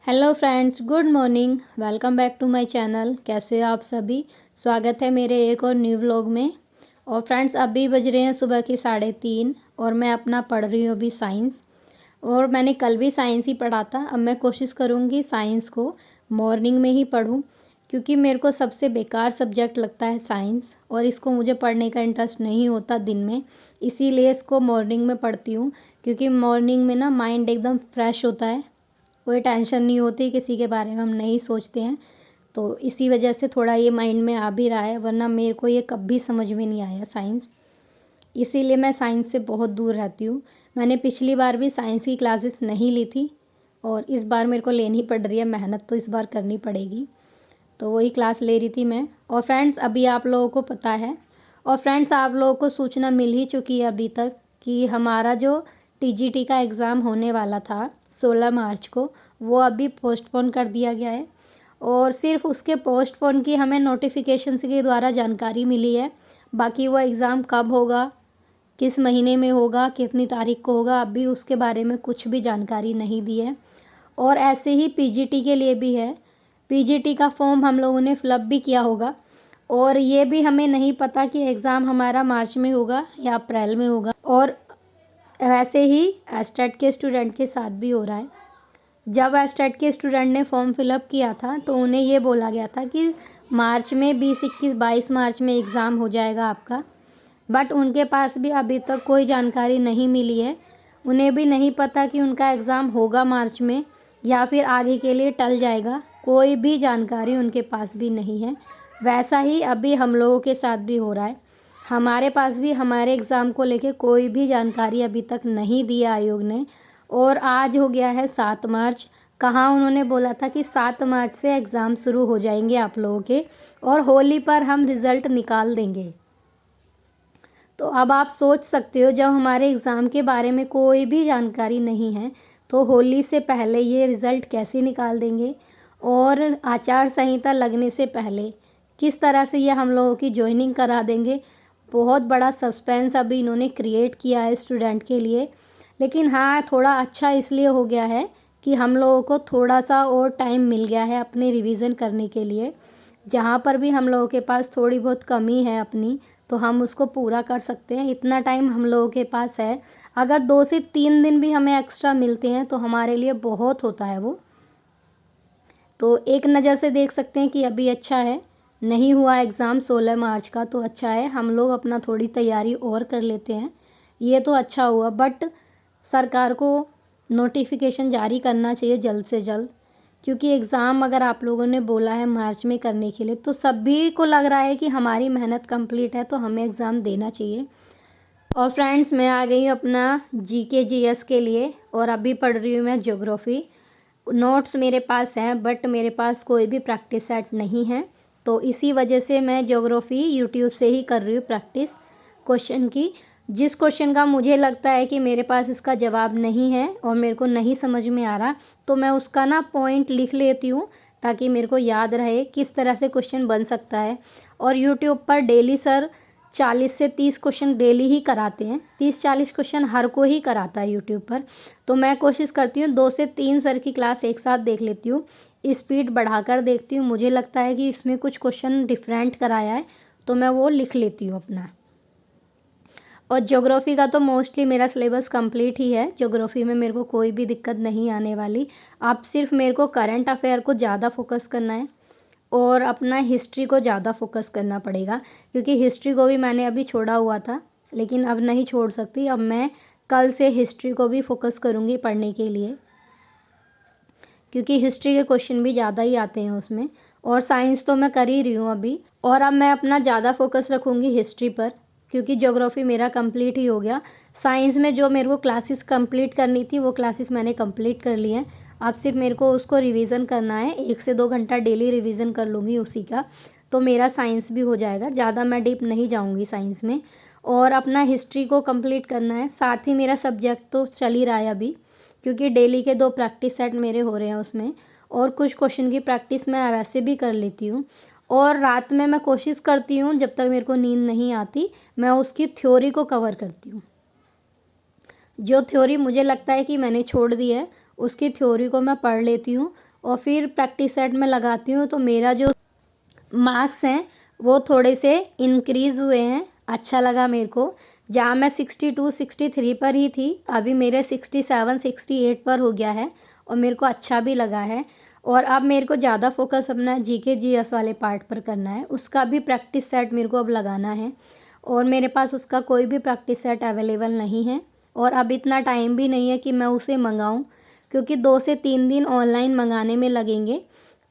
Hello friends, good morning. Welcome back to my channel. कैसे हो आप सभी? स्वागत है मेरे एक और न्यू व्लॉग में। और फ्रेंड्स, अभी बज रहे हैं सुबह के 3:30 और मैं अपना पढ़ रही हूँ अभी साइंस। और मैंने कल भी साइंस ही पढ़ा था। अब मैं कोशिश करूँगी साइंस को मॉर्निंग में ही पढूँ, क्योंकि मेरे को सबसे बेकार सब्जेक्ट लगता है साइंस और इसको मुझे पढ़ने का इंटरेस्ट नहीं होता दिन में। इसीलिए इसको मॉर्निंग में पढ़ती हूँ, क्योंकि मॉर्निंग में ना माइंड एकदम फ्रेश होता है। कोई टेंशन नहीं होती, किसी के बारे में हम नहीं सोचते हैं। तो इसी वजह से थोड़ा ये माइंड में आ भी रहा है, वरना मेरे को ये कभी समझ में नहीं आया साइंस। इसीलिए मैं साइंस से बहुत दूर रहती हूँ। मैंने पिछली बार भी साइंस की क्लासेस नहीं ली थी और इस बार मेरे को लेनी पड़ रही है। मेहनत तो इस बार करनी पड़ेगी, तो वही क्लास ले रही थी मैं। और फ्रेंड्स, अभी आप लोगों को पता है, और फ्रेंड्स आप लोगों को सूचना मिल ही चुकी है अभी तक, कि हमारा जो टीजीटी का एग्ज़ाम होने वाला था 16 मार्च को, वो अभी पोस्टपोन कर दिया गया है। और सिर्फ उसके पोस्टपोन की हमें नोटिफिकेशंस के द्वारा जानकारी मिली है। बाकी वो एग्ज़ाम कब होगा, किस महीने में होगा, कितनी तारीख को होगा, अभी उसके बारे में कुछ भी जानकारी नहीं दी है। और ऐसे ही पीजीटी के लिए भी है। पीजीटी का फॉर्म हम लोगों ने फिलअप भी किया होगा और ये भी हमें नहीं पता कि एग्ज़ाम हमारा मार्च में होगा या अप्रैल में होगा। और वैसे ही एस्टेट के स्टूडेंट के साथ भी हो रहा है। जब एस्टेट के स्टूडेंट ने फॉर्म फिलअप किया था तो उन्हें ये बोला गया था कि मार्च में 20, 21, 22 मार्च में एग्ज़ाम हो जाएगा आपका। बट उनके पास भी अभी तक कोई जानकारी नहीं मिली है। उन्हें भी नहीं पता कि उनका एग्ज़ाम होगा मार्च में या फिर आगे के लिए टल जाएगा। कोई भी जानकारी उनके पास भी नहीं है। वैसा ही अभी हम लोगों के साथ भी हो रहा है। हमारे पास भी हमारे एग्ज़ाम को लेके कोई भी जानकारी अभी तक नहीं दी है आयोग ने। और आज हो गया है 7 मार्च। कहाँ उन्होंने बोला था कि 7 मार्च से एग्ज़ाम शुरू हो जाएंगे आप लोगों के और होली पर हम रिज़ल्ट निकाल देंगे। तो अब आप सोच सकते हो, जब हमारे एग्ज़ाम के बारे में कोई भी जानकारी नहीं है तो होली से पहले ये रिज़ल्ट कैसे निकाल देंगे। और आचार संहिता लगने से पहले किस तरह से ये हम लोगों की जॉइनिंग करा देंगे। बहुत बड़ा सस्पेंस अभी इन्होंने क्रिएट किया है स्टूडेंट के लिए। लेकिन हाँ, थोड़ा अच्छा इसलिए हो गया है कि हम लोगों को थोड़ा सा और टाइम मिल गया है अपने रिवीजन करने के लिए। जहाँ पर भी हम लोगों के पास थोड़ी बहुत कमी है अपनी, तो हम उसको पूरा कर सकते हैं। इतना टाइम हम लोगों के पास है। अगर 2 से 3 दिन भी हमें एक्स्ट्रा मिलते हैं तो हमारे लिए बहुत होता है वो। तो एक नज़र से देख सकते हैं कि अभी अच्छा है। नहीं हुआ एग्ज़ाम 16 मार्च का तो अच्छा है, हम लोग अपना थोड़ी तैयारी और कर लेते हैं। ये तो अच्छा हुआ, बट सरकार को नोटिफिकेशन जारी करना चाहिए जल्द से जल्द, क्योंकि एग्ज़ाम अगर आप लोगों ने बोला है मार्च में करने के लिए तो सभी को लग रहा है कि हमारी मेहनत कंप्लीट है तो हमें एग्ज़ाम देना चाहिए। और फ्रेंड्स, मैं आ गई हूँ अपना जीके जीएस के लिए और अभी पढ़ रही हूँ मैं ज्योग्राफ़ी। नोट्स मेरे पास हैं बट मेरे पास कोई भी प्रैक्टिस सेट नहीं है, तो इसी वजह से मैं ज्योग्राफ़ी यूट्यूब से ही कर रही हूँ प्रैक्टिस क्वेश्चन की। जिस क्वेश्चन का मुझे लगता है कि मेरे पास इसका जवाब नहीं है और मेरे को नहीं समझ में आ रहा, तो मैं उसका ना पॉइंट लिख लेती हूँ ताकि मेरे को याद रहे किस तरह से क्वेश्चन बन सकता है। और यूट्यूब पर डेली सर 40 से 30 क्वेश्चन डेली ही कराते हैं। 30-40 क्वेश्चन हर को ही कराता है यूट्यूब पर। तो मैं कोशिश करती हूँ 2 से 3 सर की क्लास एक साथ देख लेती हूँ। स्पीड बढ़ाकर देखती हूँ, मुझे लगता है कि इसमें कुछ क्वेश्चन डिफरेंट कराया है तो मैं वो लिख लेती हूँ अपना। और ज्योग्राफ़ी का तो मोस्टली मेरा सिलेबस कंप्लीट ही है। ज्योग्राफ़ी में मेरे को कोई भी दिक्कत नहीं आने वाली। अब सिर्फ मेरे को करंट अफेयर को ज़्यादा फोकस करना है और अपना हिस्ट्री को ज़्यादा फोकस करना पड़ेगा, क्योंकि हिस्ट्री को भी मैंने अभी छोड़ा हुआ था लेकिन अब नहीं छोड़ सकती। अब मैं कल से हिस्ट्री को भी फोकस करूँगी पढ़ने के लिए, क्योंकि हिस्ट्री के क्वेश्चन भी ज़्यादा ही आते हैं उसमें। और साइंस तो मैं कर ही रही हूँ अभी, और अब मैं अपना ज़्यादा फोकस रखूँगी हिस्ट्री पर, क्योंकि ज्योग्राफ़ी मेरा कंप्लीट ही हो गया। साइंस में जो मेरे को क्लासेस कंप्लीट करनी थी वो क्लासेस मैंने कंप्लीट कर ली हैं। अब सिर्फ मेरे को उसको रिवीजन करना है। 1 से 2 घंटा डेली रिवीजन कर लूँगी उसी का, तो मेरा साइंस भी हो जाएगा। ज़्यादा मैं डीप नहीं जाऊँगी साइंस में। और अपना हिस्ट्री को कंप्लीट करना है। साथ ही मेरा सब्जेक्ट तो चल ही रहा है अभी, क्योंकि डेली के 2 प्रैक्टिस सेट मेरे हो रहे हैं उसमें। और कुछ क्वेश्चन की प्रैक्टिस मैं वैसे भी कर लेती हूँ। और रात में मैं कोशिश करती हूँ, जब तक मेरे को नींद नहीं आती, मैं उसकी थ्योरी को कवर करती हूँ। जो थ्योरी मुझे लगता है कि मैंने छोड़ दी है उसकी थ्योरी को मैं पढ़ लेती हूँ और फिर प्रैक्टिस सेट में लगाती हूँ तो मेरा जो मार्क्स हैं वो थोड़े से इंक्रीज़ हुए हैं। अच्छा लगा मेरे को। जहाँ मैं 62 63 पर ही थी, अभी मेरे 67 68 पर हो गया है और मेरे को अच्छा भी लगा है। और अब मेरे को ज़्यादा फोकस अपना जीके जीएस वाले पार्ट पर करना है। उसका भी प्रैक्टिस सेट मेरे को अब लगाना है और मेरे पास उसका कोई भी प्रैक्टिस सेट अवेलेबल नहीं है और अब इतना टाइम भी नहीं है कि मैं उसे मंगाऊँ, क्योंकि 2 से 3 दिन ऑनलाइन मंगाने में लगेंगे,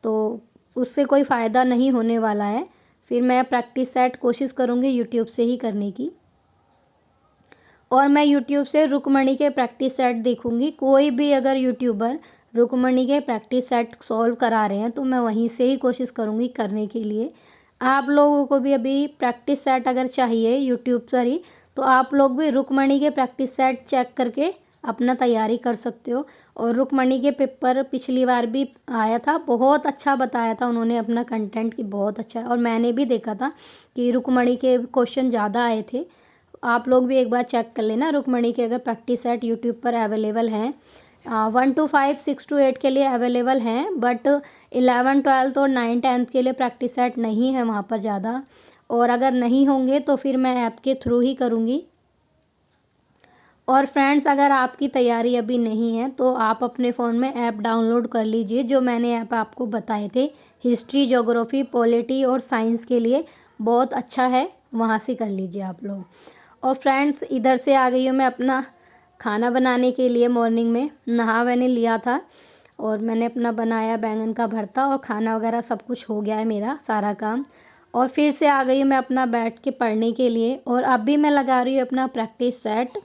तो उससे कोई फ़ायदा नहीं होने वाला है। फिर मैं प्रैक्टिस सेट कोशिश करूँगी यूट्यूब से ही करने की। और मैं यूट्यूब से रुक्मणी के प्रैक्टिस सेट देखूँगी। कोई भी अगर यूट्यूबर रुक्मणी के प्रैक्टिस सेट सॉल्व करा रहे हैं तो मैं वहीं से ही कोशिश करूँगी करने के लिए। आप लोगों को भी अभी प्रैक्टिस सेट अगर चाहिए यूट्यूब पर ही, तो आप लोग भी रुक्मणी के प्रैक्टिस सेट चेक करके अपना तैयारी कर सकते हो। और रुक्मणी के पेपर पिछली बार भी आया था, बहुत अच्छा बताया था उन्होंने अपना कंटेंट कि बहुत अच्छा है, और मैंने भी देखा था कि रुक्मणी के क्वेश्चन ज़्यादा आए थे। आप लोग भी एक बार चेक कर लेना रुक्मणी के अगर प्रैक्टिस सेट यूट्यूब पर अवेलेबल हैं। 1 to 5 6 to 8 के लिए अवेलेबल हैं, बट 11 12 और 9 10 के लिए प्रैक्टिस सेट नहीं है वहाँ पर ज़्यादा। और अगर नहीं होंगे तो फिर मैं ऐप के थ्रू ही करूँगी। और फ्रेंड्स, अगर आपकी तैयारी अभी नहीं है तो आप अपने फ़ोन में ऐप डाउनलोड कर लीजिए, जो मैंने ऐप आपको बताए थे। हिस्ट्री, ज्योग्राफी, पॉलिटी और साइंस के लिए बहुत अच्छा है, वहाँ से कर लीजिए आप लोग। और फ्रेंड्स, इधर से आ गई हूँ मैं अपना खाना बनाने के लिए। मॉर्निंग में नहा मैंने लिया था और मैंने अपना बनाया बैंगन का भरता और खाना वगैरह सब कुछ हो गया है मेरा सारा काम। और फिर से आ गई हूँ मैं अपना बैठ के पढ़ने के लिए। और अभी मैं लगा रही हूँ अपना प्रैक्टिस सेट।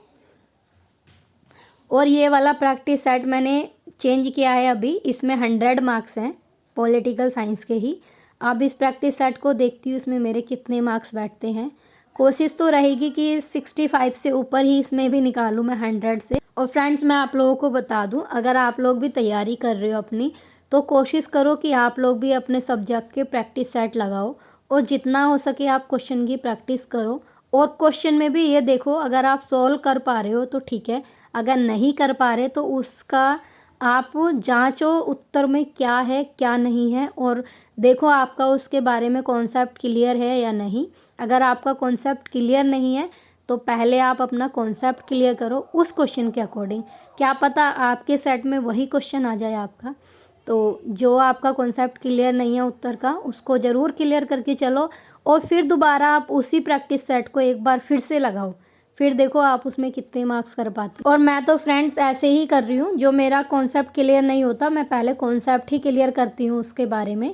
और ये वाला प्रैक्टिस सेट मैंने चेंज किया है अभी, इसमें 100 मार्क्स हैं पॉलिटिकल साइंस के ही। अब इस प्रैक्टिस सेट को देखती हूँ इसमें मेरे कितने मार्क्स बैठते हैं। कोशिश तो रहेगी कि 65 से ऊपर ही इसमें भी निकालूँ मैं 100 से। और फ्रेंड्स, मैं आप लोगों को बता दूँ, अगर आप लोग भी तैयारी कर रहे हो अपनी, तो कोशिश करो कि आप लोग भी अपने सब्जेक्ट के प्रैक्टिस सेट लगाओ और जितना हो सके आप क्वेश्चन की प्रैक्टिस करो। और क्वेश्चन में भी ये देखो, अगर आप सॉल्व कर पा रहे हो तो ठीक है, अगर नहीं कर पा रहे तो उसका आप जांचो उत्तर में क्या है क्या नहीं है, और देखो आपका उसके बारे में कॉन्सेप्ट क्लियर है या नहीं। अगर आपका कॉन्सेप्ट क्लियर नहीं है तो पहले आप अपना कॉन्सेप्ट क्लियर करो उस क्वेश्चन के अकॉर्डिंग। क्या पता आपके सेट में वही क्वेश्चन आ जाए आपका। तो जो आपका कॉन्सेप्ट क्लियर नहीं है उत्तर का, उसको ज़रूर क्लियर करके चलो और फिर दोबारा आप उसी प्रैक्टिस सेट को एक बार फिर से लगाओ। फिर देखो आप उसमें कितने मार्क्स कर पाते हो। और मैं तो फ्रेंड्स ऐसे ही कर रही हूँ, जो मेरा कॉन्सेप्ट क्लियर नहीं होता मैं पहले कॉन्सेप्ट ही क्लियर करती हूँ उसके बारे में।